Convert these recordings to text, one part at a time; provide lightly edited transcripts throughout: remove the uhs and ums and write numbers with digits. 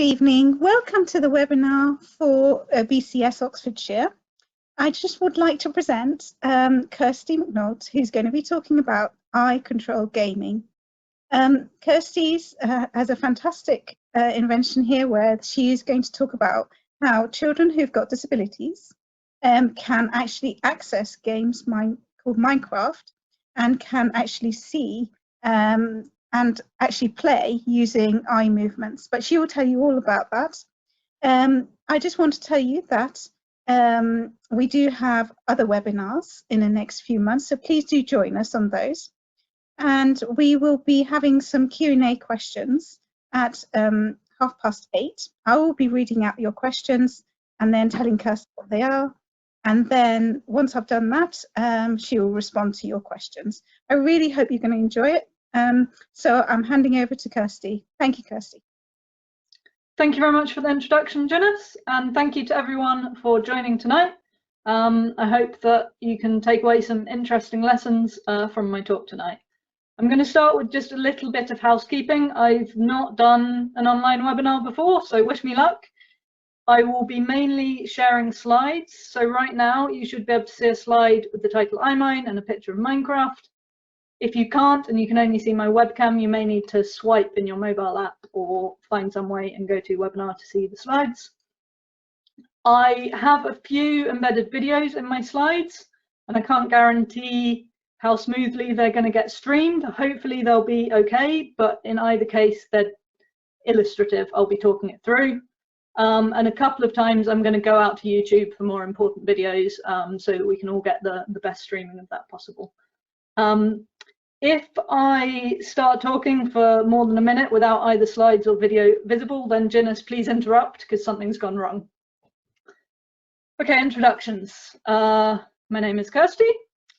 evening. Welcome to the webinar for BCS Oxfordshire. I just would like to present Kirsty McNaught, who's going to be talking about eye control gaming. Kirsty has a fantastic invention here where she is going to talk about how children who've got disabilities can actually access games called Minecraft and can actually see and actually play using eye movements, but she will tell you all about that. I just want to tell you that we do have other webinars in the next few months, so please do join us on those. And we will be having some Q&A questions at 8:30. I will be reading out your questions and then telling Kirsty what they are. And then once I've done that, she will respond to your questions. I really hope you're going to enjoy it. So I'm handing over to Kirsty. Thank you, Kirsty. Thank you very much for the introduction, Janice, and thank you to everyone for joining tonight. I hope that you can take away some interesting lessons from my talk tonight. I'm going to start with just a little bit of housekeeping. I've not done an online webinar before, so wish me luck. I will be mainly sharing slides. So right now you should be able to see a slide with the title EyeMine and a picture of Minecraft. If you can't and you can only see my webcam, you may need to swipe in your mobile app or find some way and go to webinar to see the slides. I have a few embedded videos in my slides and I can't guarantee how smoothly they're going to get streamed. Hopefully they'll be okay, but in either case they're illustrative. I'll be talking it through. And a couple of times I'm going to go out to YouTube for more important videos so that we can all get the best streaming of that possible. If I start talking for more than a minute without either slides or video visible, then Janice, please interrupt because something's gone wrong. Okay, introductions. My name is Kirsty.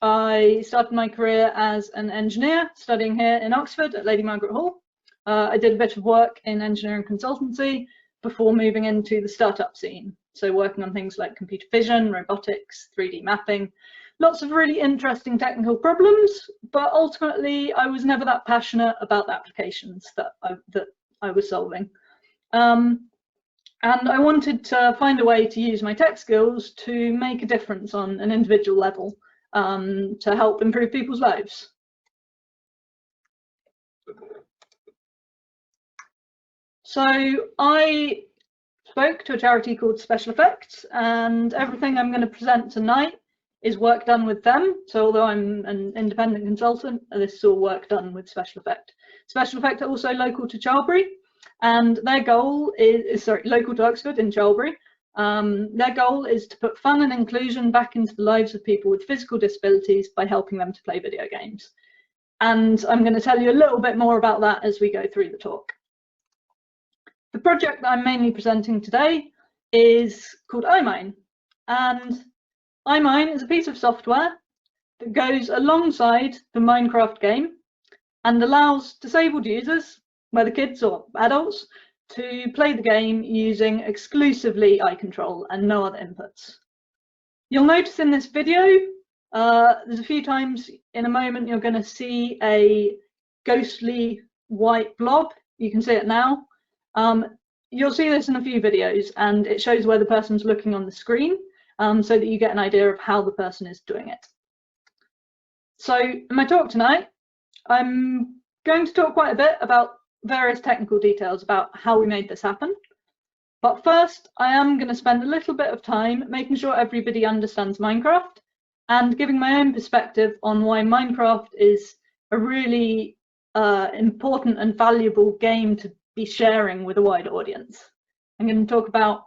I started my career as an engineer studying here in Oxford at Lady Margaret Hall. I did a bit of work in engineering consultancy before moving into the startup scene. So working on things like computer vision, robotics, 3D mapping, lots of really interesting technical problems, but ultimately I was never that passionate about the applications that I was solving. And I wanted to find a way to use my tech skills to make a difference on an individual level to help improve people's lives. So I spoke to a charity called SpecialEffect, and everything I'm going to present tonight is work done with them. So although I'm an independent consultant, this is all work done with SpecialEffect. SpecialEffect are also local to Charlbury, and their goal is local to Oxford in Charlbury. Their goal is to put fun and inclusion back into the lives of people with physical disabilities by helping them to play video games. And I'm going to tell you a little bit more about that as we go through the talk. The project that I'm mainly presenting today is called EyeMine, and EyeMine is a piece of software that goes alongside the Minecraft game and allows disabled users, whether kids or adults, to play the game using exclusively eye control and no other inputs. You'll notice in this video, there's a few times in a moment you're going to see a ghostly white blob. You can see it now. You'll see this in a few videos, and it shows where the person's looking on the screen so that you get an idea of how the person is doing it. So in my talk tonight, I'm going to talk quite a bit about various technical details about how we made this happen. But first, I am going to spend a little bit of time making sure everybody understands Minecraft and giving my own perspective on why Minecraft is a really important and valuable game to be sharing with a wider audience. I'm going to talk about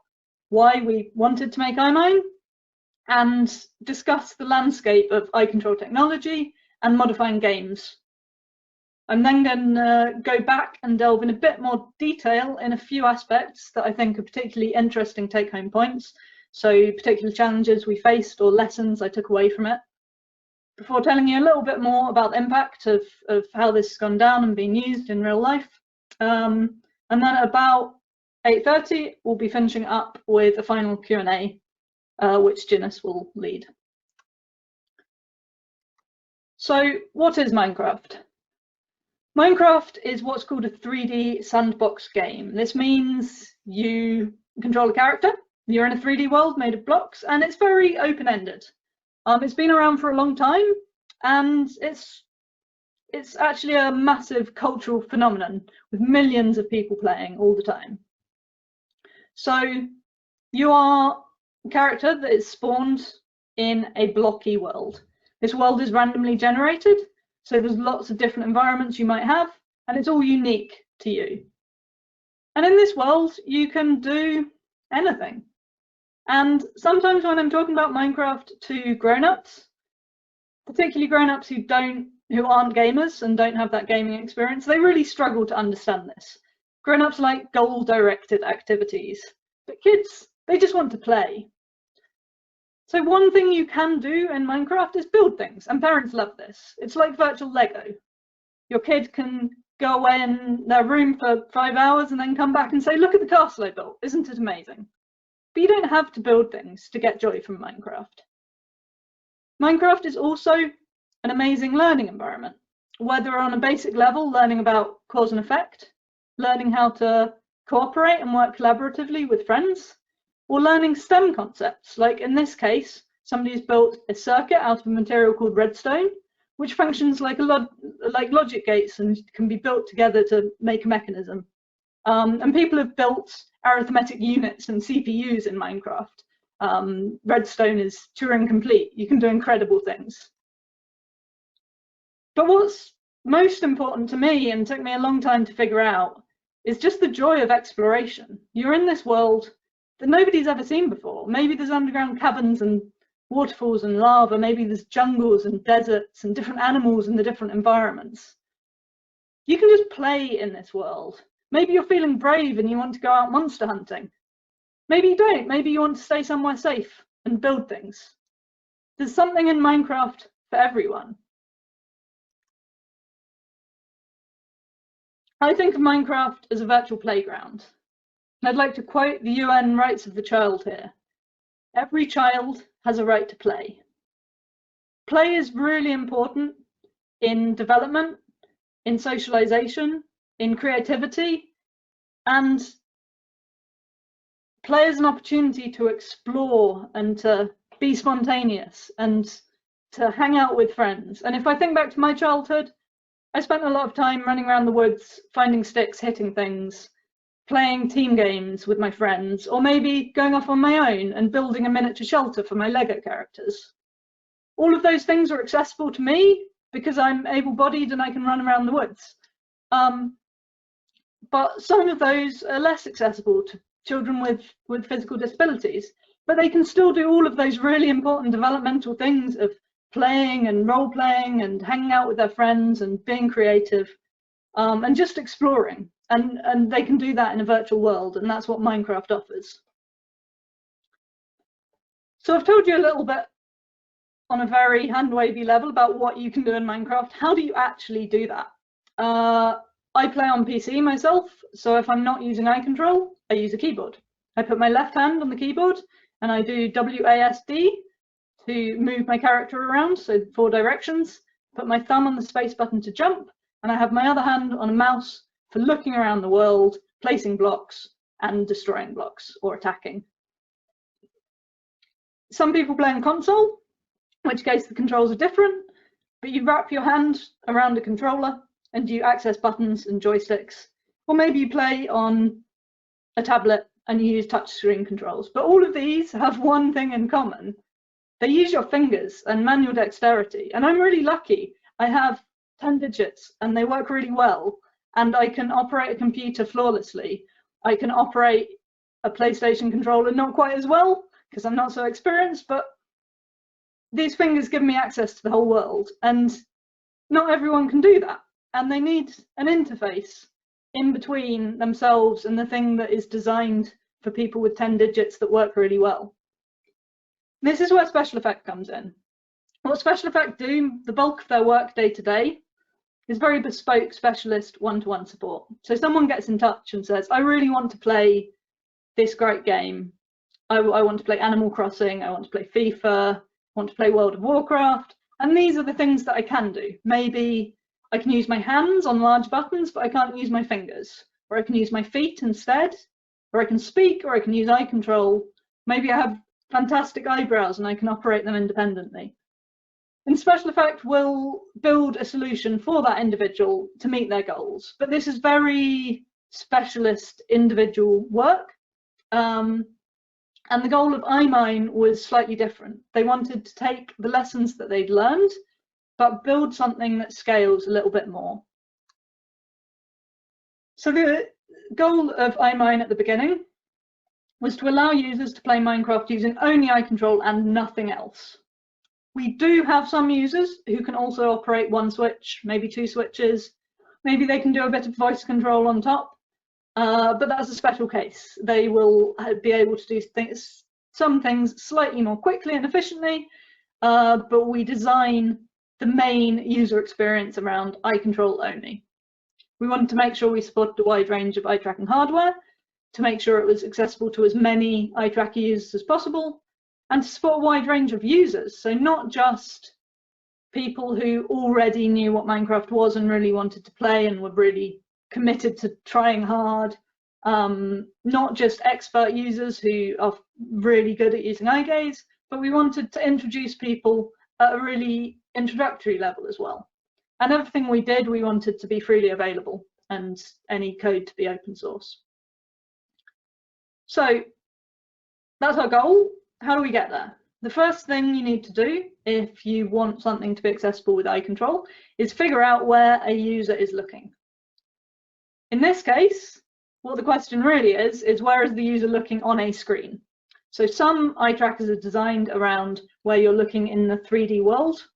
why we wanted to make EyeMine and discuss the landscape of eye control technology and modifying games. I'm then going to go back and delve in a bit more detail in a few aspects that I think are particularly interesting take-home points, so particular challenges we faced or lessons I took away from it, before telling you a little bit more about the impact of how this has gone down and been used in real life. And then at about 8:30, we'll be finishing up with a final Q&A, which Janice will lead. So what is Minecraft? Minecraft is what's called a 3D sandbox game. This means you control a character, you're in a 3D world made of blocks, and it's very open-ended. It's been around for a long time, and it's actually a massive cultural phenomenon with millions of people playing all the time. So you are a character that is spawned in a blocky world. This world is randomly generated, so there's lots of different environments you might have, and it's all unique to you. And in this world, you can do anything. And sometimes when I'm talking about Minecraft to grown-ups, particularly grown-ups who aren't gamers and don't have that gaming experience, they really struggle to understand this. Grown-ups like goal-directed activities, but kids, they just want to play. So one thing you can do in Minecraft is build things, and parents love this. It's like virtual Lego. Your kid can go away in their room for 5 hours and then come back and say, look at the castle I built, isn't it amazing? But you don't have to build things to get joy from Minecraft. Minecraft is also an amazing learning environment, whether on a basic level, learning about cause and effect, learning how to cooperate and work collaboratively with friends, or learning STEM concepts, like in this case, somebody's built a circuit out of a material called redstone, which functions like logic gates and can be built together to make a mechanism. And people have built arithmetic units and CPUs in Minecraft. Redstone is Turing complete. You can do incredible things. But what's most important to me, and took me a long time to figure out, is just the joy of exploration. You're in this world that nobody's ever seen before. Maybe there's underground caverns and waterfalls and lava, maybe there's jungles and deserts and different animals in the different environments. You can just play in this world. Maybe you're feeling brave and you want to go out monster hunting. Maybe you don't, maybe you want to stay somewhere safe and build things. There's something in Minecraft for everyone. I think of Minecraft as a virtual playground. And I'd like to quote the UN rights of the child here. Every child has a right to play. Play is really important in development, in socialization, in creativity, and play is an opportunity to explore and to be spontaneous and to hang out with friends. And if I think back to my childhood, I spent a lot of time running around the woods, finding sticks, hitting things, playing team games with my friends, or maybe going off on my own and building a miniature shelter for my Lego characters. All of those things are accessible to me because I'm able-bodied and I can run around the woods. But some of those are less accessible to children with physical disabilities, but they can still do all of those really important developmental things of playing and role-playing and hanging out with their friends and being creative and just exploring. And they can do that in a virtual world, and that's what Minecraft offers. So I've told you a little bit on a very hand-wavy level about what you can do in Minecraft. How do you actually do that? I play on PC myself, so if I'm not using eye control, I use a keyboard. I put my left hand on the keyboard and I do WASD to move my character around, so 4 directions, put my thumb on the space button to jump, and I have my other hand on a mouse for looking around the world, placing blocks and destroying blocks or attacking. Some people play on console, in which case the controls are different, but you wrap your hand around a controller and you access buttons and joysticks. Or maybe you play on a tablet and you use touchscreen controls. But all of these have one thing in common. They use your fingers and manual dexterity. And I'm really lucky. I have 10 digits and they work really well. And I can operate a computer flawlessly. I can operate a PlayStation controller not quite as well because I'm not so experienced, but these fingers give me access to the whole world. And not everyone can do that. And they need an interface in between themselves and the thing that is designed for people with 10 digits that work really well. This is where SpecialEffect comes in. What SpecialEffect do, the bulk of their work day to day, is very bespoke specialist one-to-one support. So someone gets in touch and says, I really want to play this great game. I want to play Animal Crossing, I want to play FIFA, I want to play World of Warcraft, and these are the things that I can do. Maybe I can use my hands on large buttons, but I can't use my fingers. Or I can use my feet instead. Or I can speak, or I can use eye control. Maybe I have fantastic eyebrows and I can operate them independently. In SpecialEffect, we'll build a solution for that individual to meet their goals. But this is very specialist individual work. And the goal of EyeMine was slightly different. They wanted to take the lessons that they'd learned, but build something that scales a little bit more. So the goal of EyeMine at the beginning was to allow users to play Minecraft using only eye control and nothing else. We do have some users who can also operate one switch, maybe two switches. Maybe they can do a bit of voice control on top, but that's a special case. They will be able to do some things slightly more quickly and efficiently, but we design the main user experience around eye control only. We wanted to make sure we supported a wide range of eye tracking hardware, to make sure it was accessible to as many eye tracker users as possible, and to support a wide range of users. So not just people who already knew what Minecraft was and really wanted to play and were really committed to trying hard, not just expert users who are really good at using eye gaze, but we wanted to introduce people at a really introductory level as well. And everything we did, we wanted to be freely available and any code to be open source. So that's our goal. How do we get there? The first thing you need to do if you want something to be accessible with eye control is figure out where a user is looking. In this case, what the question really is where is the user looking on a screen? So some eye trackers are designed around where you're looking in the 3D world,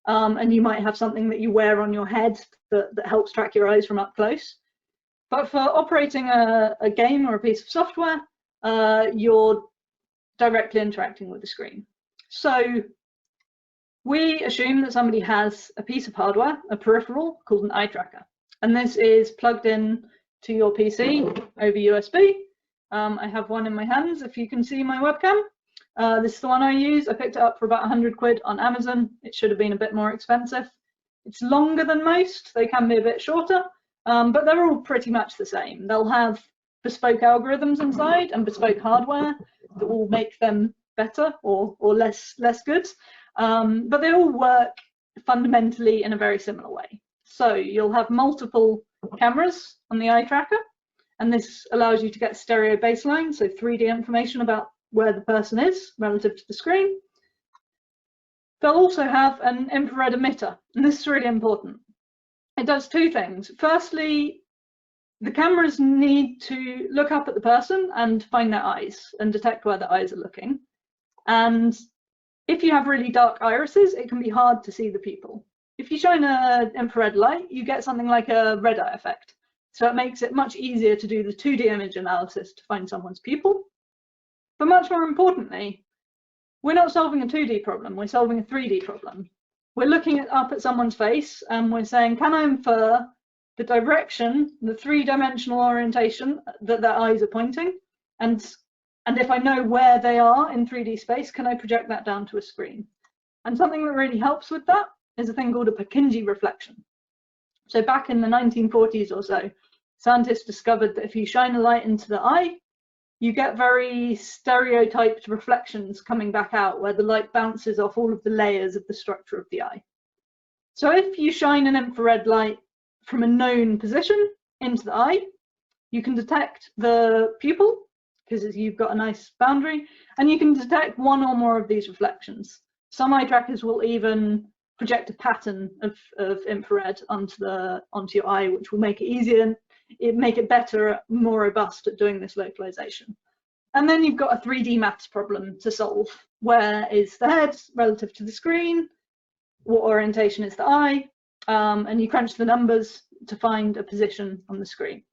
and you might have something that you wear on your head that helps track your eyes from up close. But for operating a game or a piece of software, you're directly interacting with the screen. So we assume that somebody has a piece of hardware, a peripheral called an eye tracker, and this is plugged in to your PC over USB. I have one in my hands, if you can see my webcam. This is the one I use. I picked it up for about 100 quid on Amazon. It should have been a bit more expensive. It's longer than most. They can be a bit shorter, but they're all pretty much the same. They'll have bespoke algorithms inside and bespoke hardware that will make them better or less good. But they all work fundamentally in a very similar way. So you'll have multiple cameras on the eye tracker, and this allows you to get stereo baseline, so 3D information about where the person is relative to the screen. They'll also have an infrared emitter, and this is really important. It does two things. Firstly, the cameras need to look up at the person and find their eyes and detect where their eyes are looking. And if you have really dark irises, it can be hard to see the people. If you shine an infrared light, you get something like a red eye effect. So it makes it much easier to do the 2D image analysis to find someone's pupil. But much more importantly, we're not solving a 2D problem, we're solving a 3D problem. We're looking up at someone's face and we're saying, can I infer the direction, the three-dimensional orientation that their eyes are pointing? And if I know where they are in 3D space, can I project that down to a screen? And something that really helps with that is a thing called a Purkinje reflection. So back in the 1940s or so, scientists discovered that if you shine a light into the eye, you get very stereotyped reflections coming back out where the light bounces off all of the layers of the structure of the eye. So if you shine an infrared light from a known position into the eye, you can detect the pupil because you've got a nice boundary, and you can detect one or more of these reflections. Some eye trackers will even project a pattern of infrared onto your eye, which will make it easier, make it better, more robust at doing this localization. And then you've got a 3D maths problem to solve. Where is the head relative to the screen? What orientation is the eye? And you crunch the numbers to find a position on the screen.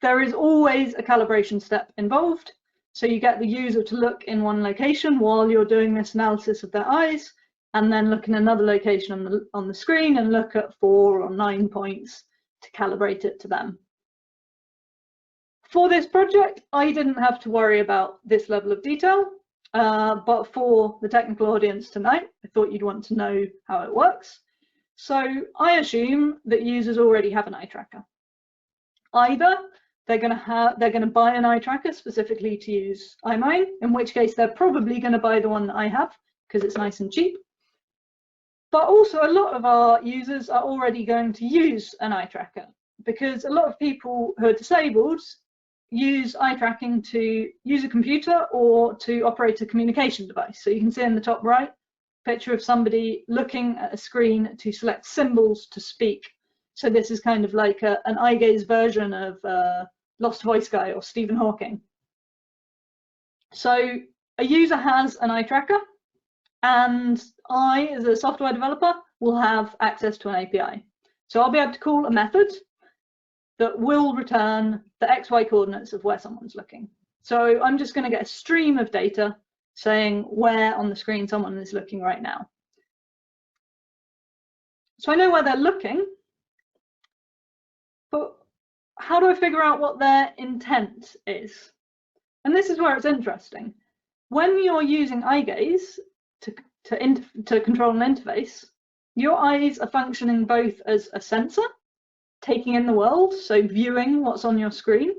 There is always a calibration step involved. So you get the user to look in one location while you're doing this analysis of their eyes, and then look in another location on the screen and look at 4 or 9 points to calibrate it to them. For this project, I didn't have to worry about this level of detail, but for the technical audience tonight, I thought you'd want to know how it works. So I assume that users already have an eye tracker. Either they're going to buy an eye tracker specifically to use EyeMine, in which case they're probably going to buy the one that I have because it's nice and cheap. But also a lot of our users are already going to use an eye tracker, because a lot of people who are disabled use eye tracking to use a computer or to operate a communication device. So you can see in the top right, picture of somebody looking at a screen to select symbols to speak. So this is kind of like an eye gaze version of Lost Voice Guy or Stephen Hawking. So a user has an eye tracker, and I, as a software developer, will have access to an API. So I'll be able to call a method that will return the XY coordinates of where someone's looking. So I'm just going to get a stream of data saying where on the screen someone is looking right now. So I know where they're looking, but how do I figure out what their intent is? And this is where it's interesting. When you're using eye gaze to control an interface, your eyes are functioning both as a sensor, taking in the world, so viewing what's on your screen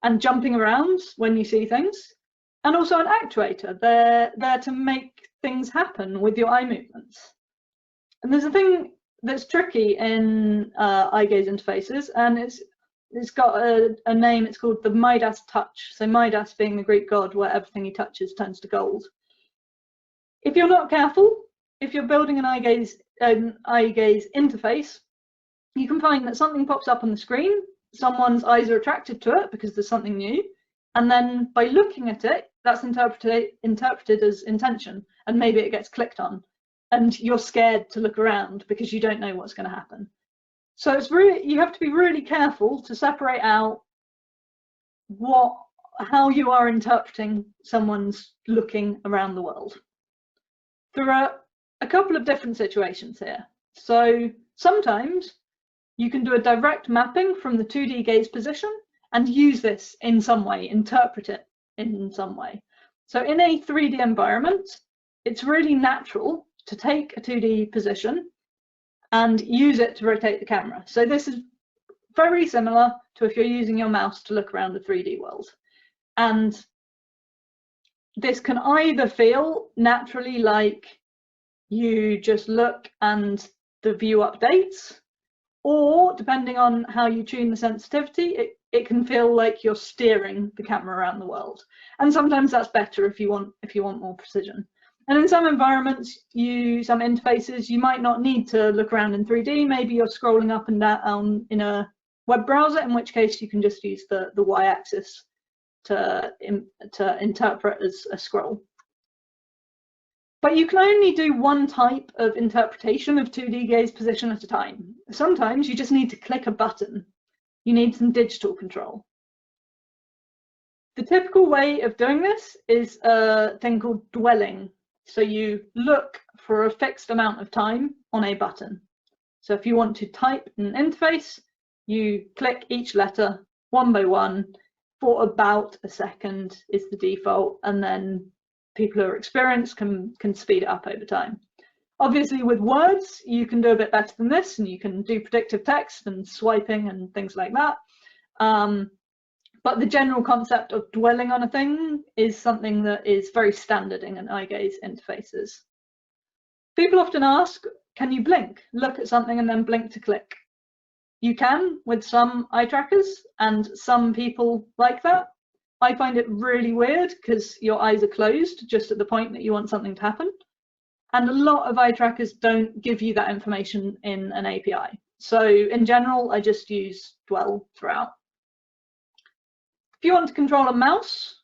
and jumping around when you see things, and also an actuator. They're there to make things happen with your eye movements. And there's a thing that's tricky in eye gaze interfaces, and it's got a name. It's called the Midas touch. So Midas being the Greek god where everything he touches turns to gold. If you're not careful, if you're building an eye gaze interface, you can find that something pops up on the screen, someone's eyes are attracted to it because there's something new, and then by looking at it, that's interpreted as intention, and maybe it gets clicked on, and you're scared to look around because you don't know what's going to happen. So it's really, you have to be really careful to separate out how you are interpreting someone's looking around the world. There are a couple of different situations here. So sometimes you can do a direct mapping from the 2D gaze position and use this in some way, interpret it in some way. So in a 3D environment, it's really natural to take a 2D position and use it to rotate the camera. So this is very similar to if you're using your mouse to look around the 3D world. And this can either feel naturally like you just look and the view updates, or depending on how you tune the sensitivity, it can feel like you're steering the camera around the world. And sometimes that's better if you want more precision. And in some environments, some interfaces, you might not need to look around in 3D. Maybe you're scrolling up and down in a web browser, in which case you can just use the y-axis to interpret as a scroll. But you can only do one type of interpretation of 2D gaze position at a time. Sometimes you just need to click a button. You need some digital control. The typical way of doing this is a thing called dwelling. So you look for a fixed amount of time on a button. So if you want to type an interface, you click each letter one by one for about a second is the default, and then people who are experienced can speed it up over time. Obviously with words, you can do a bit better than this, and you can do predictive text and swiping and things like that. But the general concept of dwelling on a thing is something that is very standard in eye gaze interfaces. People often ask, can you blink? Look at something and then blink to click. You can with some eye trackers, and some people like that. I find it really weird because your eyes are closed just at the point that you want something to happen. And a lot of eye trackers don't give you that information in an API. So in general, I just use dwell throughout. If you want to control a mouse,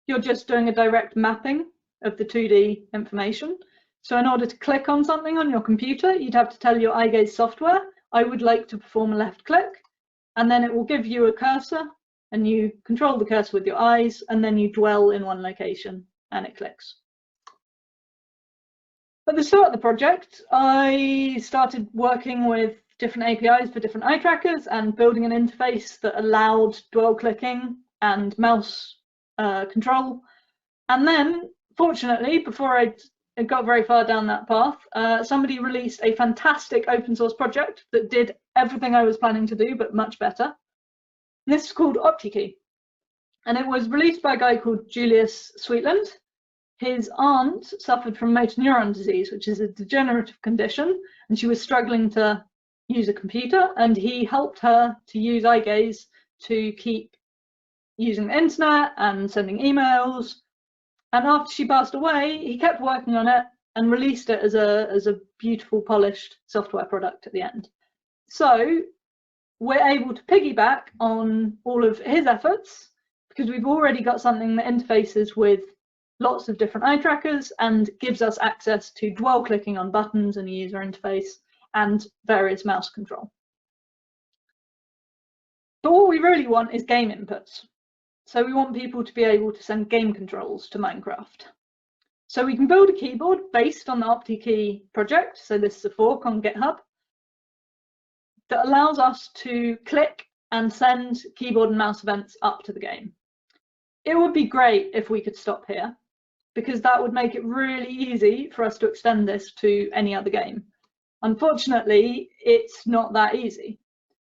you're just doing a direct mapping of the 2D information. So in order to click on something on your computer, you'd have to tell your eye gaze software, I would like to perform a left click, and then it will give you a cursor, and you control the cursor with your eyes, and then you dwell in one location and it clicks. At the start of the project, I started working with different APIs for different eye trackers and building an interface that allowed dwell clicking and mouse control. And then, fortunately, before I'd got very far down that path, somebody released a fantastic open source project that did everything I was planning to do, but much better. And this is called OptiKey. And it was released by a guy called Julius Sweetland. His aunt suffered from motor neuron disease, which is a degenerative condition, and she was struggling to use a computer, and he helped her to use eye gaze to keep using the internet and sending emails. And after she passed away, he kept working on it and released it as a beautiful, polished software product at the end. So we're able to piggyback on all of his efforts because we've already got something that interfaces with lots of different eye trackers and gives us access to dwell clicking on buttons in the user interface and various mouse control. But what we really want is game inputs. So we want people to be able to send game controls to Minecraft. So we can build a keyboard based on the OptiKey project. So this is a fork on GitHub that allows us to click and send keyboard and mouse events up to the game. It would be great if we could stop here, because that would make it really easy for us to extend this to any other game. Unfortunately, it's not that easy,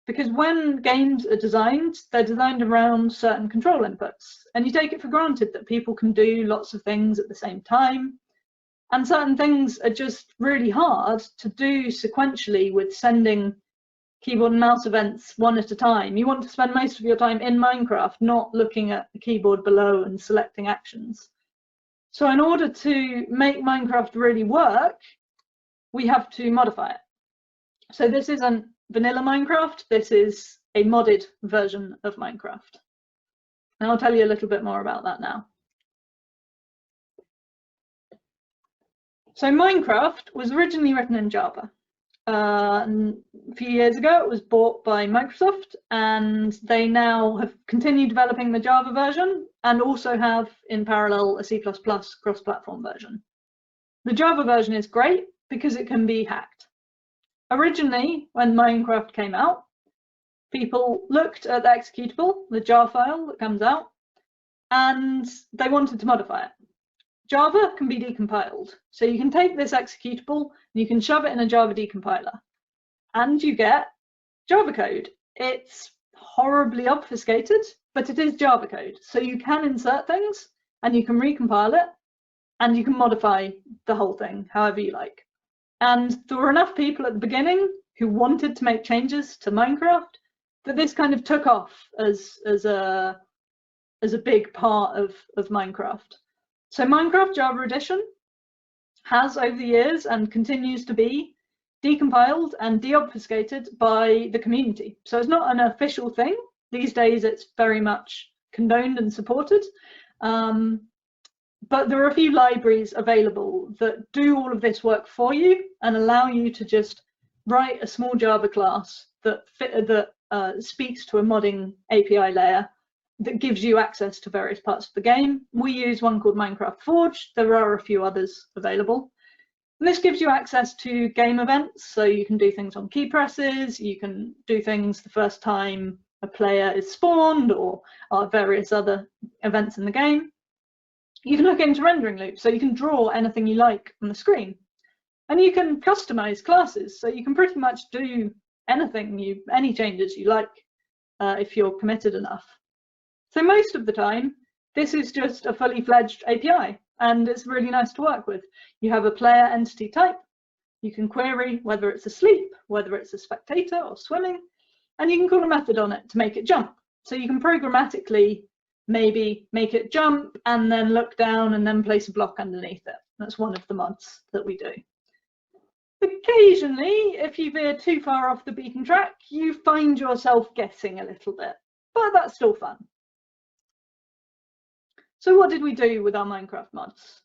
because when games are designed, they're designed around certain control inputs, and you take it for granted that people can do lots of things at the same time, and certain things are just really hard to do sequentially with sending keyboard and mouse events one at a time. You want to spend most of your time in Minecraft, not looking at the keyboard below and selecting actions. So in order to make Minecraft really work, we have to modify it. So this isn't vanilla Minecraft, this is a modded version of Minecraft. And I'll tell you a little bit more about that now. So Minecraft was originally written in Java. A few years ago, it was bought by Microsoft, and they now have continued developing the Java version and also have, in parallel, a C++ cross-platform version. The Java version is great because it can be hacked. Originally, when Minecraft came out, people looked at the executable, the jar file that comes out, and they wanted to modify it. Java can be decompiled. So you can take this executable and you can shove it in a Java decompiler and you get Java code. It's horribly obfuscated, but it is Java code. So you can insert things and you can recompile it and you can modify the whole thing however you like. And there were enough people at the beginning who wanted to make changes to Minecraft that this kind of took off as a big part of Minecraft. So Minecraft Java Edition has over the years and continues to be decompiled and deobfuscated by the community. So it's not an official thing. These days it's very much condoned and supported. But there are a few libraries available that do all of this work for you and allow you to just write a small Java class that speaks to a modding API layer that gives you access to various parts of the game. We use one called Minecraft Forge. There are a few others available. And this gives you access to game events, so you can do things on key presses, you can do things the first time a player is spawned, or various other events in the game. You can hook into rendering loops, so you can draw anything you like on the screen. And you can customize classes, so you can pretty much do anything, any changes you like, if you're committed enough. So most of the time, this is just a fully fledged API, and it's really nice to work with. You have a player entity type. You can query whether it's asleep, whether it's a spectator or swimming, and you can call a method on it to make it jump. So you can programmatically maybe make it jump and then look down and then place a block underneath it. That's one of the mods that we do. Occasionally, if you veer too far off the beaten track, you find yourself guessing a little bit, but that's still fun. So what did we do with our Minecraft mods?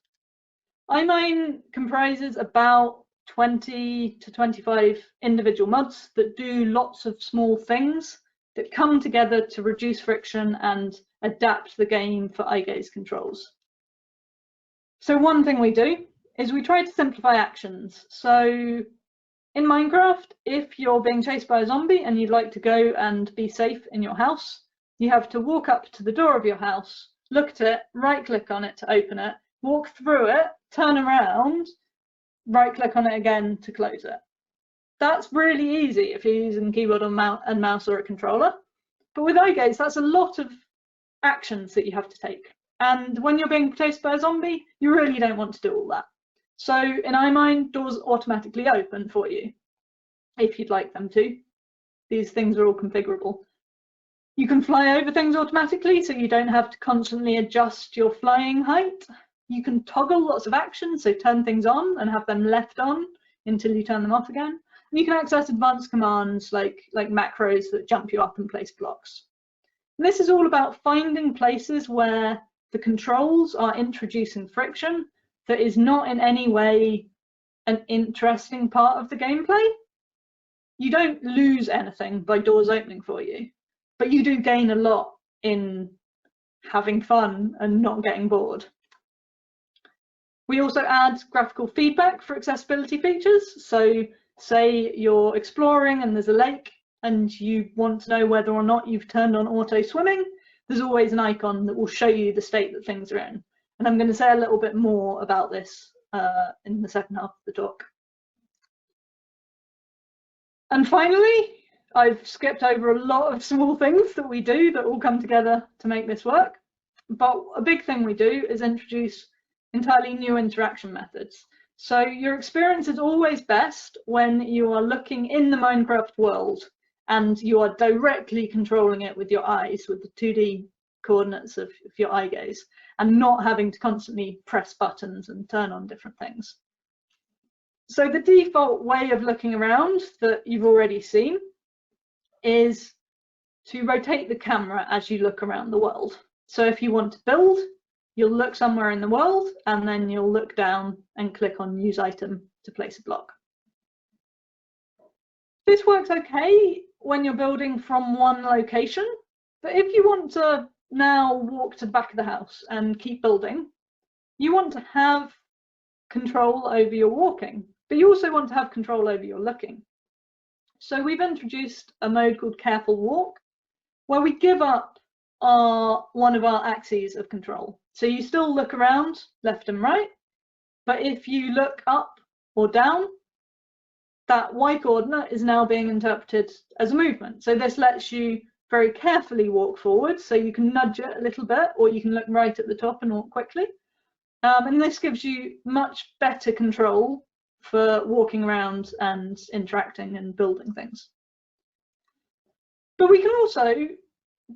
EyeMine comprises about 20 to 25 individual mods that do lots of small things that come together to reduce friction and adapt the game for eye gaze controls. So one thing we do is we try to simplify actions. So in Minecraft, if you're being chased by a zombie and you'd like to go and be safe in your house, you have to walk up to the door of your house, look at it, right click on it to open it, walk through it, turn around, right click on it again to close it. That's really easy if you're using keyboard and mouse or a controller. But with eye gaze, that's a lot of actions that you have to take. And when you're being chased by a zombie, you really don't want to do all that. So in EyeMine, doors automatically open for you if you'd like them to. These things are all configurable. You can fly over things automatically, so you don't have to constantly adjust your flying height. You can toggle lots of actions, so turn things on and have them left on until you turn them off again. And you can access advanced commands like macros that jump you up and place blocks. And this is all about finding places where the controls are introducing friction that is not in any way an interesting part of the gameplay. You don't lose anything by doors opening for you, but you do gain a lot in having fun and not getting bored. We also add graphical feedback for accessibility features. So say you're exploring and there's a lake and you want to know whether or not you've turned on auto swimming, there's always an icon that will show you the state that things are in. And I'm going to say a little bit more about this in the second half of the talk. And finally, I've skipped over a lot of small things that we do that all come together to make this work. But a big thing we do is introduce entirely new interaction methods. So your experience is always best when you are looking in the Minecraft world and you are directly controlling it with your eyes, with the 2D coordinates of your eye gaze, and not having to constantly press buttons and turn on different things. So the default way of looking around that you've already seen is to rotate the camera as you look around the world. So if you want to build, you'll look somewhere in the world and then you'll look down and click on use item to place a block. This works okay when you're building from one location, but if you want to now walk to the back of the house and keep building, you want to have control over your walking, but you also want to have control over your looking. So we've introduced a mode called Careful Walk, where we give up one of our axes of control. So you still look around left and right, but if you look up or down, that Y coordinate is now being interpreted as a movement. So this lets you very carefully walk forward, so you can nudge it a little bit, or you can look right at the top and walk quickly. And this gives you much better control for walking around and interacting and building things. But we can also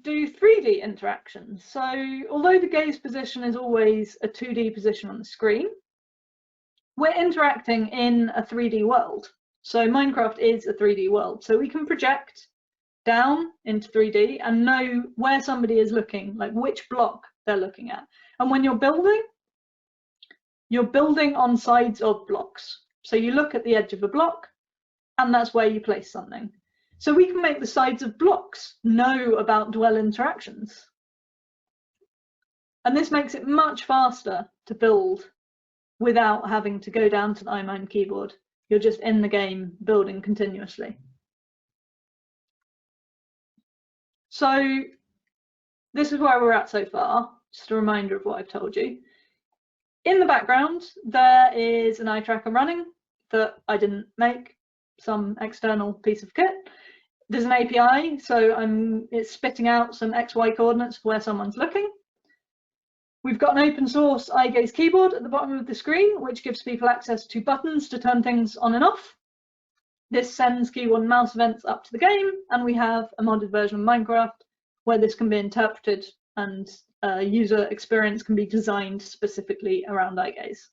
do 3D interactions. So although the gaze position is always a 2D position on the screen, we're interacting in a 3D world. So Minecraft is a 3D world. So we can project down into 3D and know where somebody is looking, like which block they're looking at. And when you're building on sides of blocks. So you look at the edge of a block and that's where you place something. So we can make the sides of blocks know about dwell interactions. And this makes it much faster to build without having to go down to the EyeMine keyboard. You're just in the game building continuously. So this is where we're at so far. Just a reminder of what I've told you. In the background, there is an eye tracker running that I didn't make, some external piece of kit. There's an API, so it's spitting out some XY coordinates for where someone's looking. We've got an open source eye gaze keyboard at the bottom of the screen, which gives people access to buttons to turn things on and off. This sends keyboard and mouse events up to the game, and we have a modded version of Minecraft where this can be interpreted and user experience can be designed specifically around eye gaze.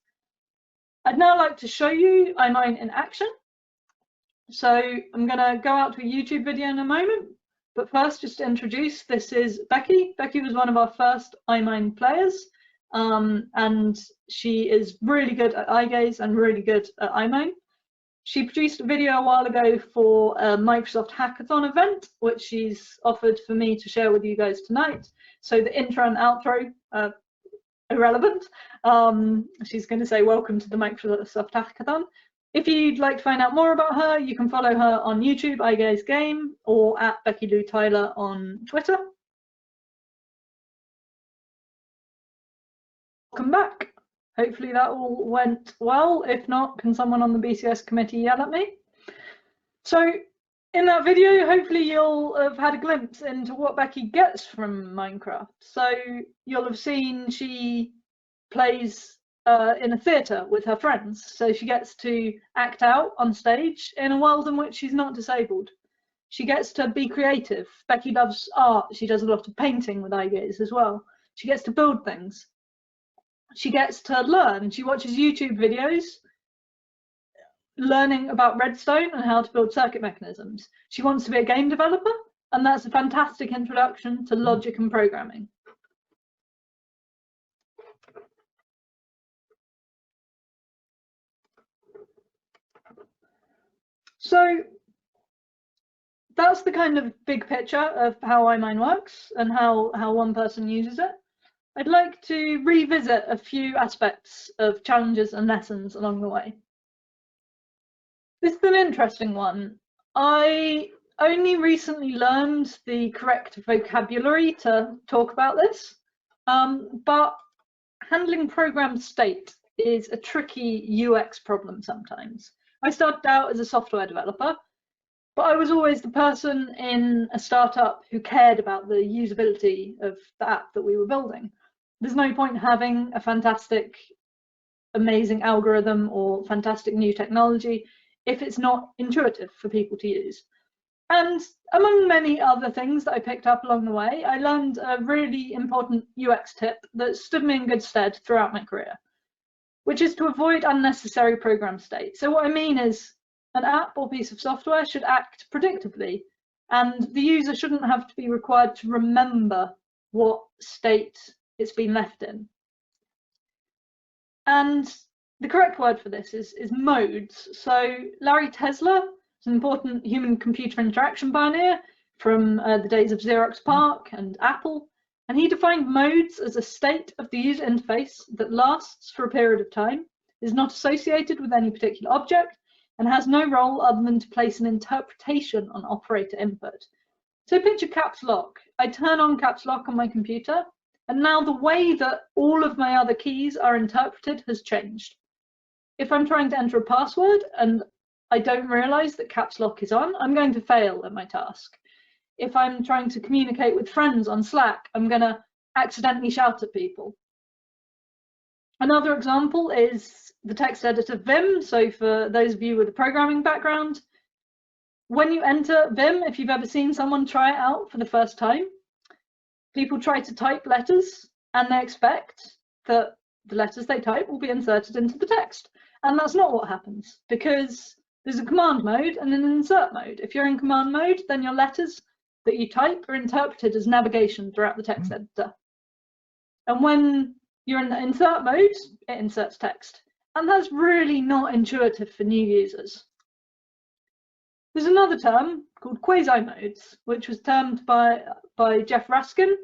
I'd now like to show you EyeMine in action. So I'm going to go out to a YouTube video in a moment, but first just to introduce, this is Becky. Becky was one of our first EyeMine players, and she is really good at eye gaze and really good at EyeMine. She produced a video a while ago for a Microsoft Hackathon event, which she's offered for me to share with you guys tonight. So the intro and outro are irrelevant. She's going to say welcome to the Microsoft Hackathon. If you'd like to find out more about her, you can follow her on YouTube, iGazeGame, or at Becky Lou Tyler on Twitter. Welcome back. Hopefully that all went well. If not, can someone on the BCS committee yell at me? So in that video, hopefully you'll have had a glimpse into what Becky gets from Minecraft. So you'll have seen she plays in a theatre with her friends. So she gets to act out on stage in a world in which she's not disabled. She gets to be creative. Becky loves art. She does a lot of painting with eye gaze as well. She gets to build things. She gets to learn. She watches YouTube videos learning about redstone and how to build circuit mechanisms. She wants to be a game developer, and that's a fantastic introduction to logic and programming. So that's the kind of big picture of how EyeMine works and how one person uses it. I'd like to revisit a few aspects of challenges and lessons along the way. This is an interesting one. I only recently learned the correct vocabulary to talk about this, but handling program state is a tricky UX problem sometimes. I started out as a software developer, but I was always the person in a startup who cared about the usability of the app that we were building. There's no point having a fantastic, amazing algorithm or fantastic new technology if it's not intuitive for people to use. And among many other things that I picked up along the way, I learned a really important UX tip that stood me in good stead throughout my career, which is to avoid unnecessary program state. So what I mean is an app or piece of software should act predictably, and the user shouldn't have to be required to remember what state it's been left in. And the correct word for this is modes. So Larry Tesler is an important human-computer interaction pioneer from the days of Xerox PARC and Apple, and he defined modes as a state of the user interface that lasts for a period of time, is not associated with any particular object, and has no role other than to place an interpretation on operator input. So picture caps lock. I turn on caps lock on my computer, and now the way that all of my other keys are interpreted has changed. If I'm trying to enter a password and I don't realize that caps lock is on, I'm going to fail at my task. If I'm trying to communicate with friends on Slack, I'm going to accidentally shout at people. Another example is the text editor Vim. So for those of you with a programming background, when you enter Vim, if you've ever seen someone try it out for the first time, people try to type letters and they expect that the letters they type will be inserted into the text. And that's not what happens, because there's a command mode and an insert mode. If you're in command mode, then your letters that you type are interpreted as navigation throughout the text editor. And when you're in the insert mode, it inserts text. And that's really not intuitive for new users. There's another term called quasi-modes, which was termed by Jeff Raskin,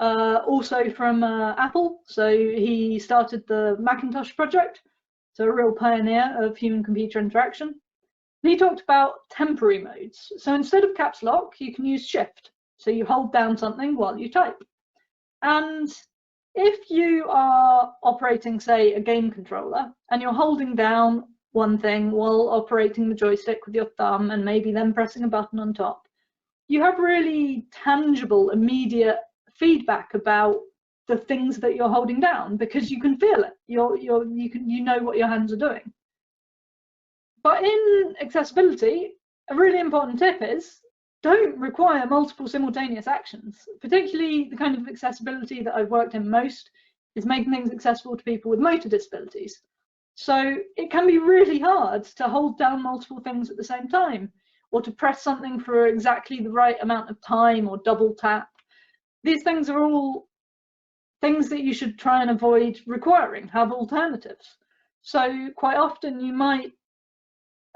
also from Apple. So he started the Macintosh project, so a real pioneer of human-computer interaction. And he talked about temporary modes. So instead of caps lock, you can use shift. So you hold down something while you type. And if you are operating, say, a game controller, and you're holding down one thing while operating the joystick with your thumb and maybe then pressing a button on top, you have really tangible, immediate feedback about the things that you're holding down because you can feel it. You know what your hands are doing. But in accessibility, a really important tip is don't require multiple simultaneous actions. Particularly the kind of accessibility that I've worked in most is making things accessible to people with motor disabilities. So it can be really hard to hold down multiple things at the same time, or to press something for exactly the right amount of time or double tap. These things are all things that you should try and avoid requiring, have alternatives. So quite often you might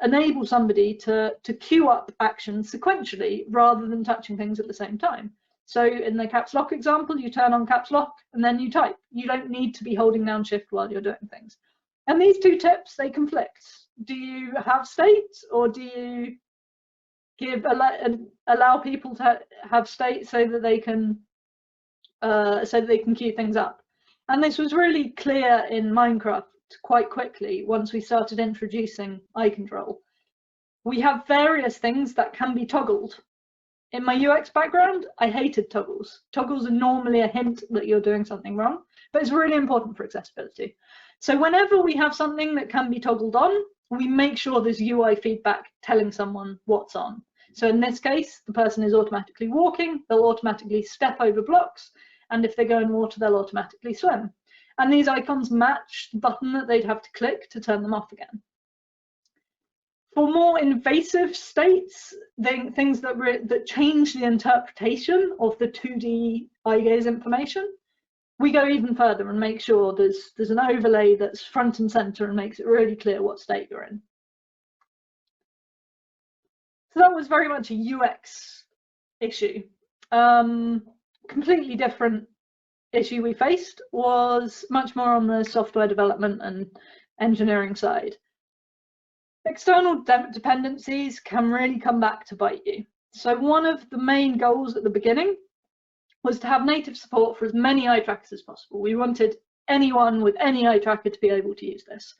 enable somebody to queue up actions sequentially rather than touching things at the same time. So in the caps lock example, you turn on caps lock and then you type. You don't need to be holding down shift while you're doing things. And these two tips, they conflict. Do you have state, or do you allow people to have state so that they can queue things up? And this was really clear in Minecraft quite quickly once we started introducing eye control. We have various things that can be toggled. In my UX background, I hated toggles. Toggles are normally a hint that you're doing something wrong, but it's really important for accessibility. So whenever we have something that can be toggled on, we make sure there's UI feedback telling someone what's on. So in this case, the person is automatically walking, they'll automatically step over blocks, and if they go in water, they'll automatically swim. And these icons match the button that they'd have to click to turn them off again. For more invasive states, things that change the interpretation of the 2D eye gaze information, we go even further and make sure there's an overlay that's front and center and makes it really clear what state you're in. So that was very much a UX issue. Completely different issue we faced was much more on the software development and engineering side. External dependencies can really come back to bite you. So one of the main goals at the beginning was to have native support for as many eye trackers as possible. We wanted anyone with any eye tracker to be able to use this.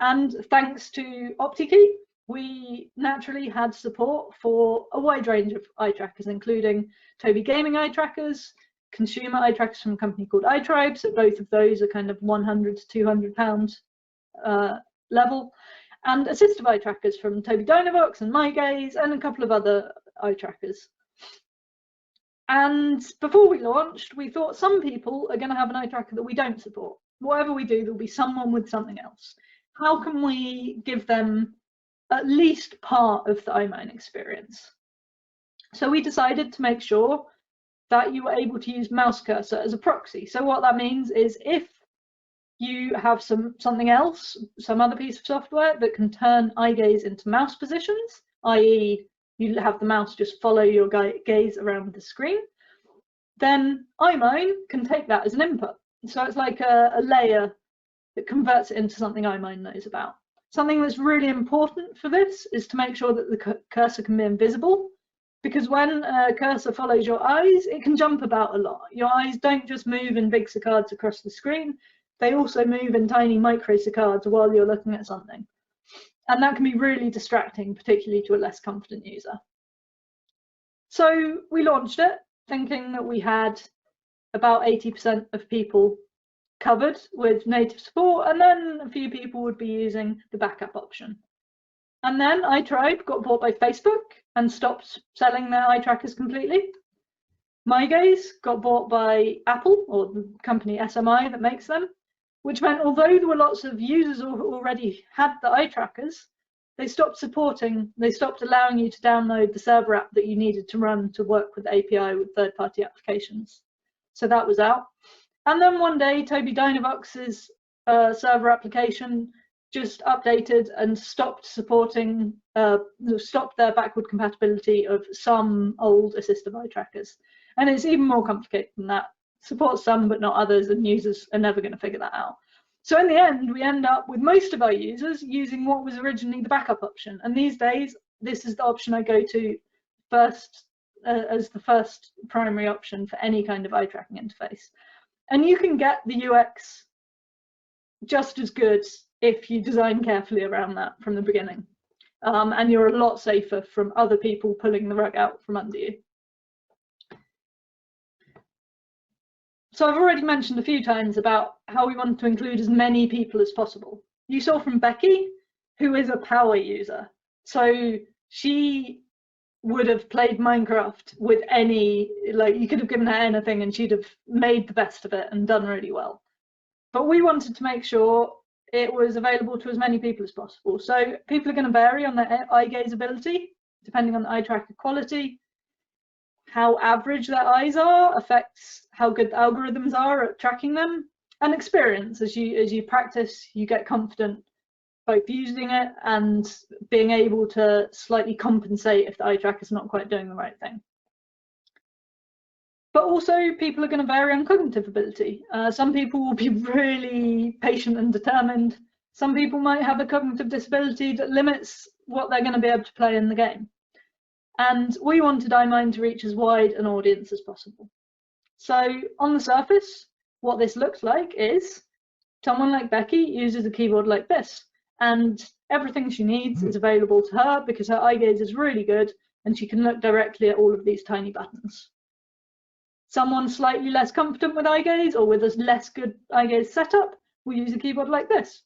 And thanks to OptiKey, we naturally had support for a wide range of eye trackers, including Tobii gaming eye trackers, consumer eye trackers from a company called iTribe. So both of those are kind of £100 to £200 level. And assistive eye trackers from Tobii Dynavox and MyGaze and a couple of other eye trackers. And before we launched, we thought some people are going to have an eye tracker that we don't support. Whatever we do, there'll be someone with something else. How can we give them at least part of the EyeMine experience? So we decided to make sure that you were able to use mouse cursor as a proxy. So what that means is if you have something else, some other piece of software that can turn eye gaze into mouse positions, i.e. you have the mouse just follow your gaze around the screen, then EyeMine can take that as an input. So it's like a layer that converts it into something EyeMine knows about. Something that's really important for this is to make sure that the cursor can be invisible, because when a cursor follows your eyes, it can jump about a lot. Your eyes don't just move in big saccades across the screen, they also move in tiny micro saccades while you're looking at something. And that can be really distracting, particularly to a less confident user. So we launched it thinking that we had about 80% of people covered with native support, and then a few people would be using the backup option. And then iTribe got bought by Facebook and stopped selling their eye trackers completely. MyGaze got bought by Apple, or the company SMI that makes them, which meant although there were lots of users who already had the eye trackers, they stopped allowing you to download the server app that you needed to run to work with the API with third-party applications. So that was out. And then one day, Tobii Dynavox's server application just updated and stopped supporting, stopped their backward compatibility of some old assistive eye trackers. And it's even more complicated than that. Supports some, but not others, and users are never going to figure that out. So in the end, we end up with most of our users using what was originally the backup option. And these days, this is the option I go to first as the first primary option for any kind of eye tracking interface. And you can get the UX just as good if you design carefully around that from the beginning. And you're a lot safer from other people pulling the rug out from under you. So I've already mentioned a few times about how we want to include as many people as possible. You saw from Becky, who is a power user. So she would have played Minecraft with any, like you could have given her anything and she'd have made the best of it and done really well. But we wanted to make sure it was available to as many people as possible. So people are going to vary on their eye gaze ability, depending on the eye tracker quality. How average their eyes are affects how good the algorithms are at tracking them, and experience. As you practice, you get confident both using it and being able to slightly compensate if the eye tracker is not quite doing the right thing. But also people are going to vary on cognitive ability. Some people will be really patient and determined. Some people might have a cognitive disability that limits what they're going to be able to play in the game. And we wanted EyeMine to reach as wide an audience as possible. So on the surface, what this looks like is someone like Becky uses a keyboard like this, and everything she needs is available to her because her eye gaze is really good and she can look directly at all of these tiny buttons. Someone slightly less confident with eye gaze or with a less good eye gaze setup will use a keyboard like this.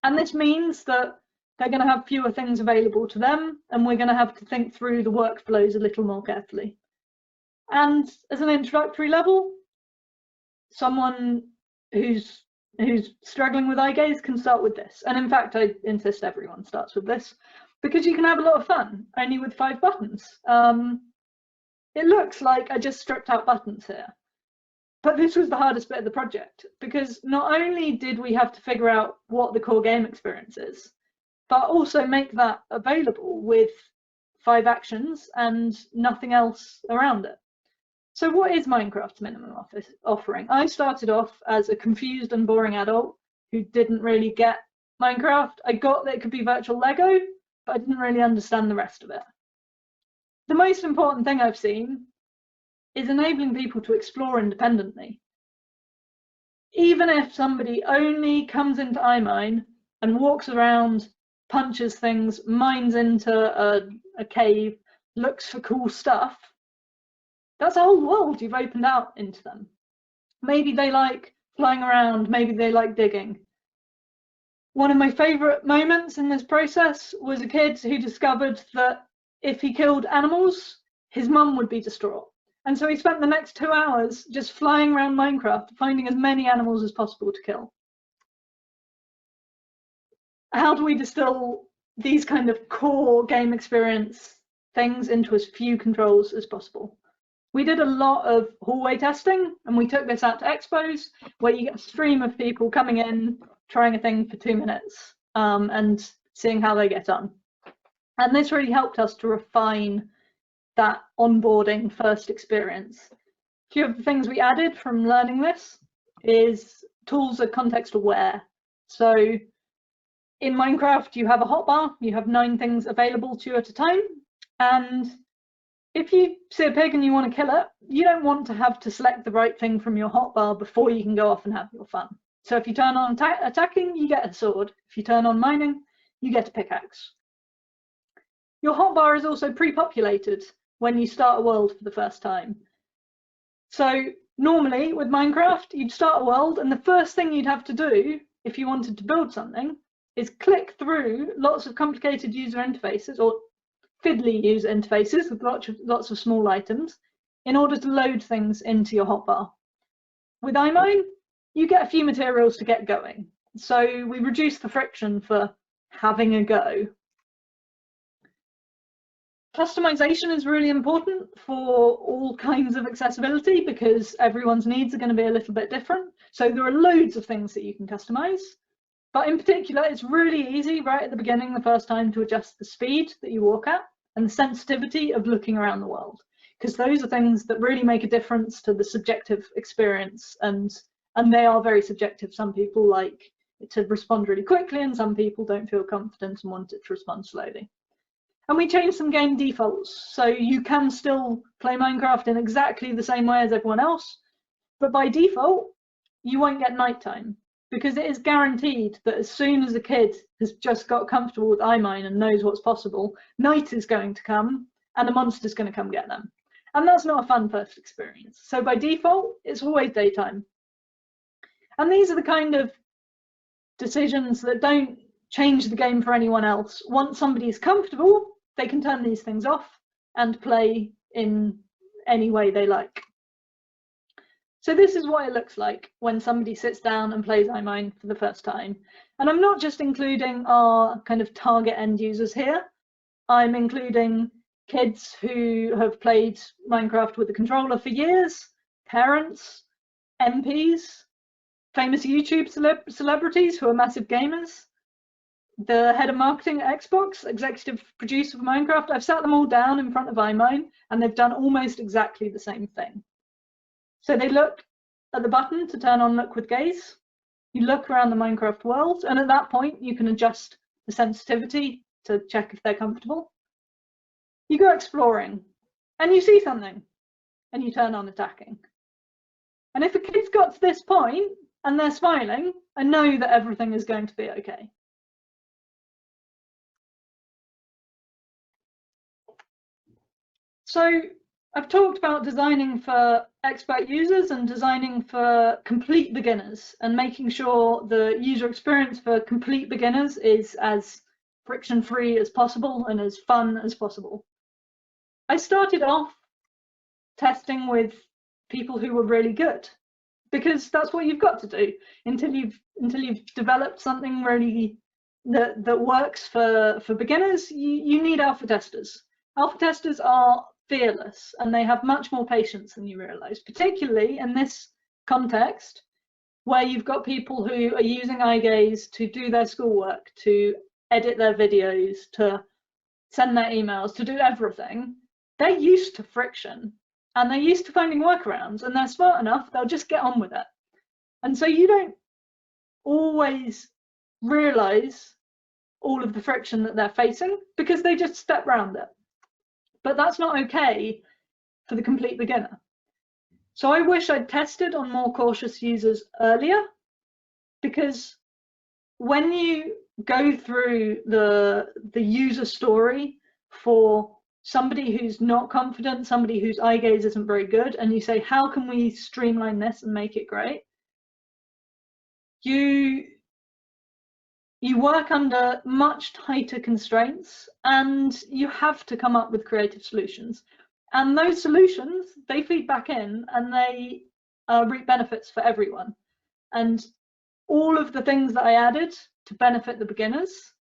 And this means that they're going to have fewer things available to them, and we're going to have to think through the workflows a little more carefully. And as an introductory level, someone who's struggling with eye gaze can start with this. And in fact, I insist everyone starts with this because you can have a lot of fun only with 5 buttons. It looks like I just stripped out buttons here, but this was the hardest bit of the project because not only did we have to figure out what the core game experience is, but also make that available with 5 actions and nothing else around it. So what is Minecraft's minimum offering? I started off as a confused and boring adult who didn't really get Minecraft. I got that it could be virtual Lego, but I didn't really understand the rest of it. The most important thing I've seen is enabling people to explore independently. Even if somebody only comes into EyeMine and walks around, punches things, mines into a cave, looks for cool stuff, that's a whole world you've opened out into them. Maybe they like flying around, maybe they like digging. One of my favourite moments in this process was a kid who discovered that if he killed animals, his mum would be distraught. And so he spent the next 2 hours just flying around Minecraft, finding as many animals as possible to kill. How do we distill these kind of core game experience things into as few controls as possible? We did a lot of hallway testing, and we took this out to expos, where you get a stream of people coming in, trying a thing for 2 minutes, and seeing how they get on. And this really helped us to refine that onboarding first experience. A few of the things we added from learning this is tools are context aware. So in Minecraft, you have a hotbar, you have 9 things available to you at a time. And if you see a pig and you want to kill it, you don't want to have to select the right thing from your hotbar before you can go off and have your fun. So if you turn on attacking, you get a sword. If you turn on mining, you get a pickaxe. Your hotbar is also pre-populated when you start a world for the first time. So normally with Minecraft, you'd start a world and the first thing you'd have to do if you wanted to build something is click through lots of complicated user interfaces or fiddly user interfaces with lots of small items in order to load things into your hotbar. With EyeMine, you get a few materials to get going. So we reduce the friction for having a go. Customization is really important for all kinds of accessibility because everyone's needs are going to be a little bit different. So there are loads of things that you can customize, but in particular, it's really easy right at the beginning, the first time, to adjust the speed that you walk at and the sensitivity of looking around the world, because those are things that really make a difference to the subjective experience, and they are very subjective. Some people like it to respond really quickly and some people don't feel confident and want it to respond slowly. And we changed some game defaults, so you can still play Minecraft in exactly the same way as everyone else, but by default, you won't get nighttime, because it is guaranteed that as soon as a kid has just got comfortable with EyeMine and knows what's possible, night is going to come and a monster's going to come get them. And that's not a fun first experience. So by default, it's always daytime. And these are the kind of decisions that don't change the game for anyone else. Once somebody is comfortable, they can turn these things off and play in any way they like. So this is what it looks like when somebody sits down and plays EyeMine for the first time. And I'm not just including our kind of target end users here. I'm including kids who have played Minecraft with a controller for years, parents, MPs, famous YouTube celebrities who are massive gamers, the head of marketing at Xbox, executive producer for Minecraft. I've sat them all down in front of EyeMine and they've done almost exactly the same thing. So they look at the button to turn on Look with Gaze. You look around the Minecraft world, and at that point you can adjust the sensitivity to check if they're comfortable. You go exploring and you see something and you turn on attacking. And if a kid's got to this point and they're smiling, I know that everything is going to be okay. So I've talked about designing for expert users and designing for complete beginners, and making sure the user experience for complete beginners is as friction-free as possible and as fun as possible. I started off testing with people who were really good, because that's what you've got to do until you've developed something really that works for beginners. You need alpha testers. Alpha testers are fearless, and they have much more patience than you realize, particularly in this context where you've got people who are using eye gaze to do their schoolwork, to edit their videos, to send their emails, to do everything. They're used to friction, and they're used to finding workarounds, and they're smart enough, they'll just get on with it. And so you don't always realize all of the friction that they're facing because they just step around it. But that's not okay for the complete beginner. So I wish I'd tested on more cautious users earlier, because when you go through the user story for somebody who's not confident, somebody whose eye gaze isn't very good, and you say, how can we streamline this and make it great? You work under much tighter constraints, and you have to come up with creative solutions. And those solutions, they feed back in, and they reap benefits for everyone. And all of the things that I added to benefit the beginners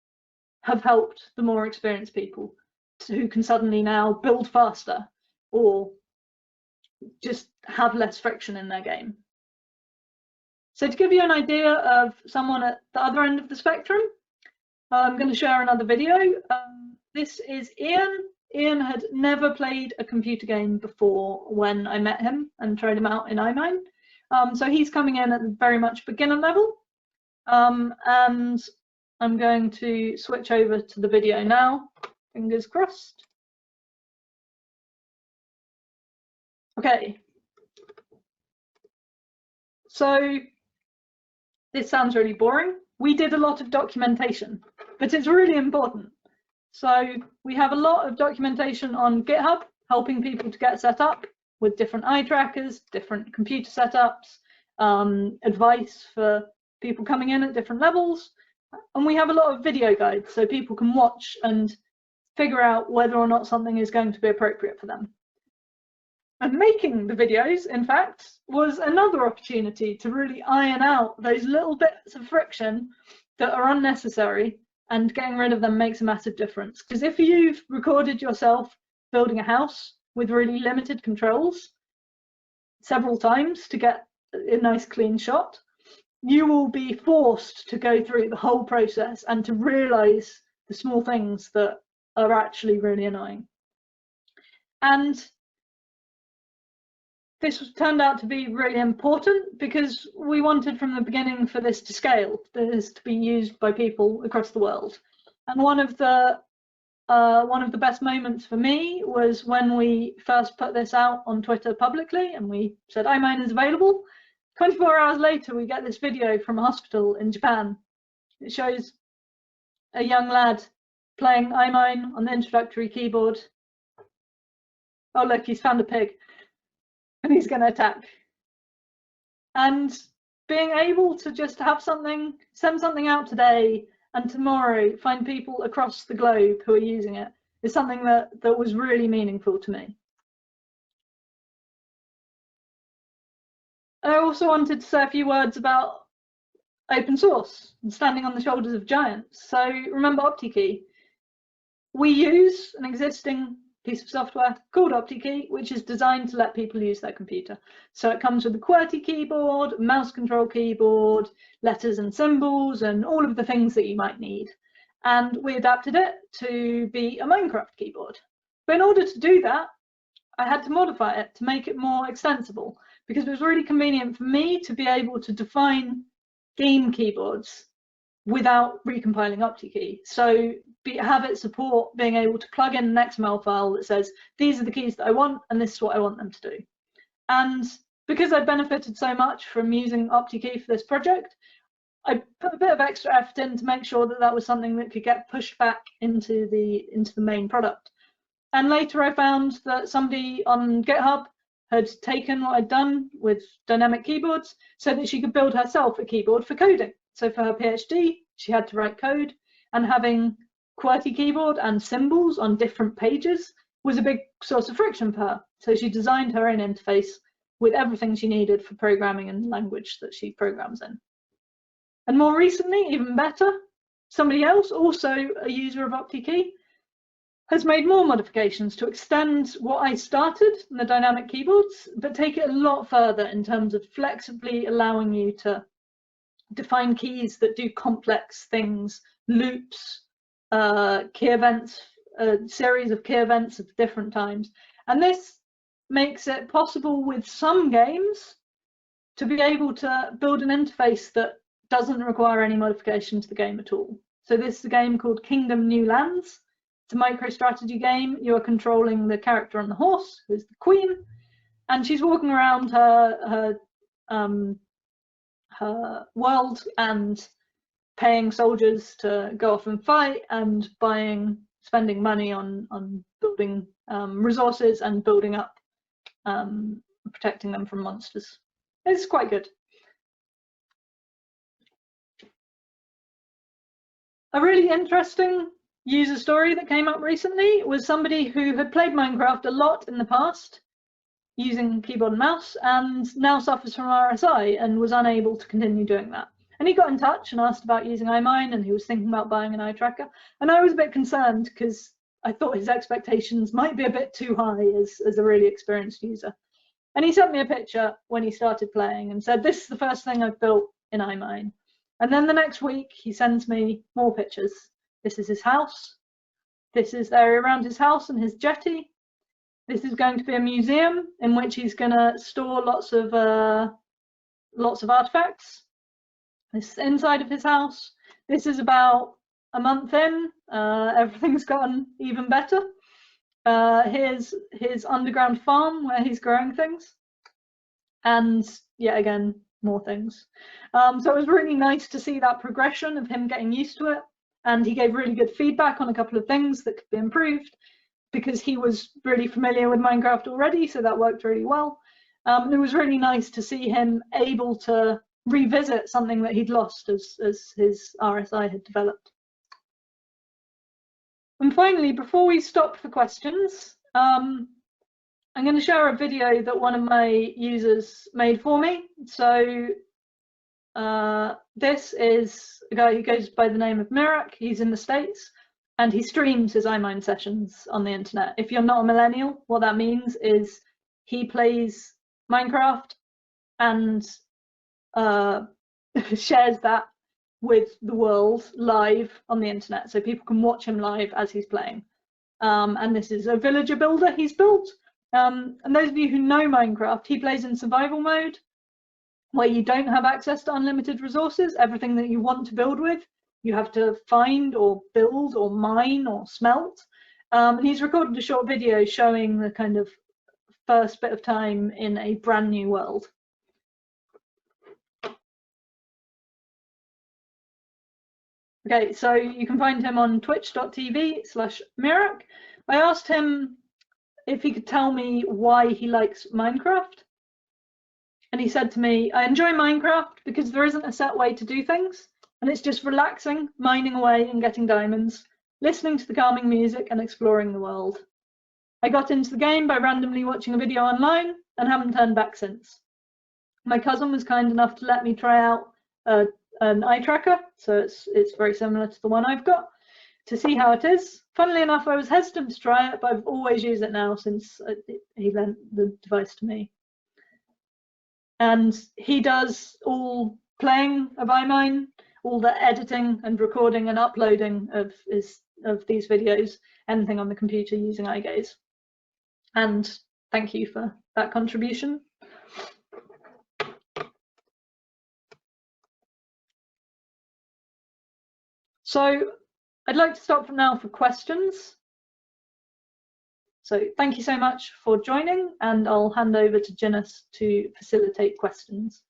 have helped the more experienced people, who can suddenly now build faster or just have less friction in their game. So to give you an idea of someone at the other end of the spectrum, I'm going to share another video. This is Ian. Ian had never played a computer game before when I met him and tried him out in EyeMine. So he's coming in at very much beginner level. And I'm going to switch over to the video now. Fingers crossed. Okay. So this sounds really boring. We did a lot of documentation, but it's really important. So we have a lot of documentation on GitHub, helping people to get set up with different eye trackers, different computer setups, advice for people coming in at different levels. And we have a lot of video guides, so people can watch and figure out whether or not something is going to be appropriate for them. And making the videos, in fact, was another opportunity to really iron out those little bits of friction that are unnecessary, and getting rid of them makes a massive difference. Because if you've recorded yourself building a house with really limited controls several times to get a nice clean shot, you will be forced to go through the whole process and to realize the small things that are actually really annoying. And this turned out to be really important because we wanted from the beginning for this to scale, this to be used by people across the world. And one of the best moments for me was when we first put this out on Twitter publicly, and we said EyeMine is available. 24 hours later, we get this video from a hospital in Japan. It shows a young lad playing EyeMine on the introductory keyboard. Oh look, he's found a pig. And he's going to attack. And being able to just have something, send something out today, and tomorrow find people across the globe who are using it is something that was really meaningful to me. I also wanted to say a few words about open source and standing on the shoulders of giants. So remember OptiKey. We use an existing piece of software called OptiKey, which is designed to let people use their computer. So it comes with a QWERTY keyboard, mouse control keyboard, letters and symbols, and all of the things that you might need. And we adapted it to be a Minecraft keyboard. But in order to do that, I had to modify it to make it more extensible, because it was really convenient for me to be able to define game keyboards without recompiling OptiKey. So have it support being able to plug in an XML file that says, these are the keys that I want, and this is what I want them to do. And because I benefited so much from using OptiKey for this project, I put a bit of extra effort in to make sure that that was something that could get pushed back into the main product. And later I found that somebody on GitHub had taken what I'd done with dynamic keyboards so that she could build herself a keyboard for coding. So for her PhD, she had to write code, and having QWERTY keyboard and symbols on different pages was a big source of friction for her. So she designed her own interface with everything she needed for programming in the language that she programs in. And more recently, even better, somebody else, also a user of OptiKey, has made more modifications to extend what I started in the dynamic keyboards, but take it a lot further in terms of flexibly allowing you to define keys that do complex things, loops, key events, a series of key events at different times. And this makes it possible with some games to be able to build an interface that doesn't require any modification to the game at all. So this is a game called Kingdom New Lands. It's a micro-strategy game. You are controlling the character on the horse, who's the queen, and she's walking around her world and paying soldiers to go off and fight, and spending money on building resources and building up, protecting them from monsters. It's quite good. A really interesting user story that came up recently was somebody who had played Minecraft a lot in the past using keyboard and mouse, and now suffers from RSI and was unable to continue doing that. And he got in touch and asked about using EyeMine, and he was thinking about buying an eye tracker. And I was a bit concerned because I thought his expectations might be a bit too high as a really experienced user. And he sent me a picture when he started playing and said, "This is the first thing I've built in EyeMine." And then the next week, he sends me more pictures. This is his house. This is the area around his house and his jetty. This is going to be a museum in which he's going to store lots of artifacts. This is inside of his house. This is about a month in. Everything's gotten even better. Here's his underground farm where he's growing things. And yet again, more things. So it was really nice to see that progression of him getting used to it. And he gave really good feedback on a couple of things that could be improved, because he was really familiar with Minecraft already, so that worked really well. It was really nice to see him able to revisit something that he'd lost as his RSI had developed. And finally, before we stop for questions, I'm going to share a video that one of my users made for me. So this is a guy who goes by the name of Meerak. He's in the States, and he streams his EyeMine sessions on the internet. If you're not a millennial, what that means is he plays Minecraft and shares that with the world live on the internet, so people can watch him live as he's playing. And this is a villager builder he's built. And those of you who know Minecraft, he plays in survival mode, where you don't have access to unlimited resources. Everything that you want to build with, you have to find or build or mine or smelt. And he's recorded a short video showing the kind of first bit of time in a brand new world. Okay, so you can find him on twitch.tv/meerak. I asked him if he could tell me why he likes Minecraft. And he said to me, "I enjoy Minecraft because there isn't a set way to do things, and it's just relaxing, mining away and getting diamonds, listening to the calming music and exploring the world. I got into the game by randomly watching a video online and haven't turned back since. My cousin was kind enough to let me try out an eye tracker, so it's very similar to the one I've got, to see how it is. Funnily enough, I was hesitant to try it, but I've always used it now since he lent the device to me. And he does all playing of EyeMine, all the editing and recording and uploading of these videos, anything on the computer using eye gaze. And thank you for that contribution." So I'd like to stop for now for questions. So thank you so much for joining, and I'll hand over to Janice to facilitate questions.